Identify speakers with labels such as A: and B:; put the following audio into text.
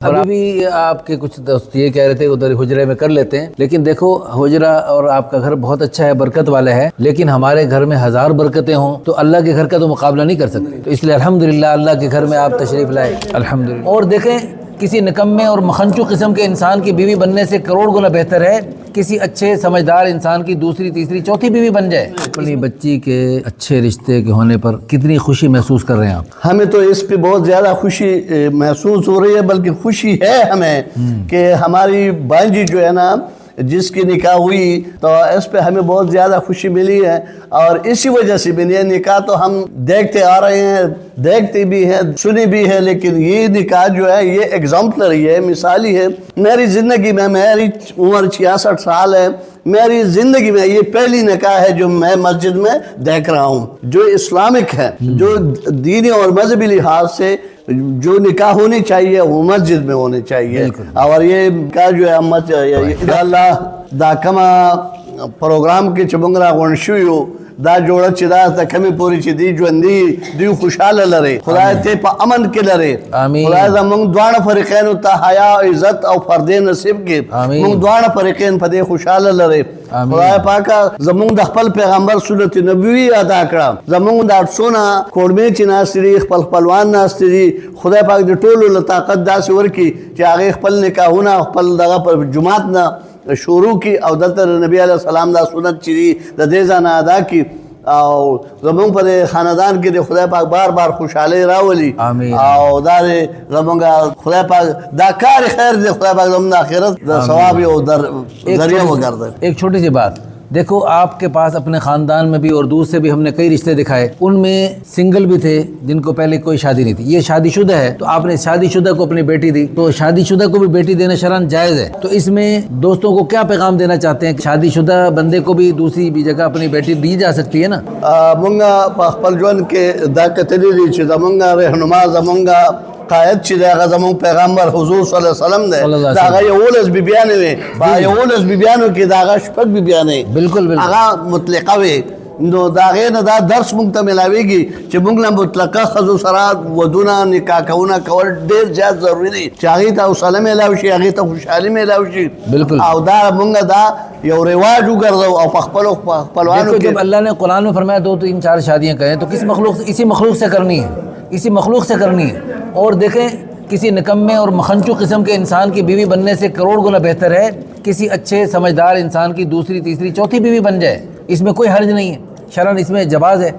A: अभी भी आपके कुछ दोस्त ये कह रहे थे उधर हुजरे में कर लेते हैं, लेकिन देखो हुजरा और आपका घर बहुत अच्छा है, बरकत वाला है, लेकिन हमारे घर में 1000 बरकतें हों तो अल्लाह के घर का तो मुकाबला नहीं कर सकते। तो इसलिए अल्हम्दुलिल्लाह अल्लाह के घर में आप तशरीफ़ लाए, अल्हम्दुलिल्लाह। और देखें, किसी निकम्मे और मखंचू किस्म के इंसान की बीवी बनने से करोड़ गुना बेहतर है किसी अच्छे समझदार इंसान की दूसरी तीसरी चौथी बीवी बन जाए। अपनी बच्ची के अच्छे रिश्ते के होने पर कितनी खुशी महसूस कर रहे हैं आप?
B: हमें तो इस पे बहुत ज़्यादा खुशी महसूस हो रही है, बल्कि खुशी है हमें कि हमारी भांजी जो है ना जिसकी निकाह हुई तो इस पे हमें बहुत ज़्यादा खुशी मिली है। और इसी वजह से भी ये निकाह तो हम देखते आ रहे हैं, देखते भी हैं, सुनी भी है, लेकिन ये निकाह जो है ये एग्जाम्पलरी है, मिसाली है। मेरी ज़िंदगी में, मेरी उम्र 66 साल है, मेरी ज़िंदगी में ये पहली निकाह है जो मैं मस्जिद में देख रहा हूँ, जो इस्लामिक है, जो दीनी और मजहबी लिहाज से जो निकाह होनी चाहिए वो मस्जिद में होनी चाहिए। और ये निकाह जो है अल्लाह दा कमा प्रोग्राम के चबंगरा वंशुयो दा जोड़ा चिदा तकमी पूरी चिदी जोंदी दियो खुशहाल लरे खुदा ते प अमन के लरे आमीन। खुदा जमंग द्वाण फरीकैन ता हया इज्जत और फर्दे नसीब के मंग द्वाण फरीकैन फदे खुशहाल लरे खुदा पाका जमंग द खपल पैगंबर सुन्नत नबवी अदा करा जमंग द सोना कोड़मे चिना सरी खपल पलवान ना सरी खुदा पाक द टोल ताकत दास वर की चागे खपल निकाह होना खपल दगा पर जुमात ना शुरू की और दतर नबी अलैहिस्सलाम दा सुन्नत चिरी द देजाना अदा की और ज़मंग पर ख़ानदान के खुदा पाक बार बार खुशहाली रावली और दारे ज़मंगा खुदा पाक दा कार खैर दे खुदा पाक ज़मंगा आखिरत दा सवाब और दर जरिया वगैरह।
A: एक छोटी सी बात देखो, आपके पास अपने ख़ानदान में भी और दूर से भी हमने कई रिश्ते दिखाए, उनमें सिंगल भी थे जिनको पहले कोई शादी नहीं थी। ये शादीशुदा है तो आपने शादीशुदा को अपनी बेटी दी, तो शादीशुदा को भी बेटी देना शरअन जायज़ है। तो इसमें दोस्तों को क्या पैगाम देना चाहते हैं? शादीशुदा बंदे को भी दूसरी भी जगह अपनी बेटी दी जा सकती है ना?
B: मंगा पलजन के दाकतली जमंगा रहनुमा जमंगा कायद चिदागा जमंग पैगंबर हुजूर सल्लल्लाहु अलैहि वसल्लम दागा ये ओलस बिबियाने वे बा ये ओलस बिबियानो के दागा शपक बिबियाने बिल्कुल आगा मुतलका वे नो दागे न दा दर्स मुंगता मिलावेगी कि मुंगला मुतलका खजू सरात वदुना निकाह कौना कवर ढेर ज्यादा जरूरी नहीं चाही था सलाम मिलावशी आगे तो खुशहाली मिलावशी बिल्कुल और दा मुंगा दा ये रिवाज कर दो और पहलवानों के।
A: जब अल्लाह ने कुरान में फरमाया 2 3 4 शादियां करें तो किस मखलूक से, इसी मखलूक से करनी है, इसी मखलूक से करनी है। और देखें, किसी निकम्मे और मखंचू किस्म के इंसान की बीवी बनने से करोड़ गुना बेहतर है किसी अच्छे समझदार इंसान की दूसरी तीसरी चौथी बीवी बन जाए। इसमें कोई हर्ज नहीं है, शरअन इसमें जवाज़ है।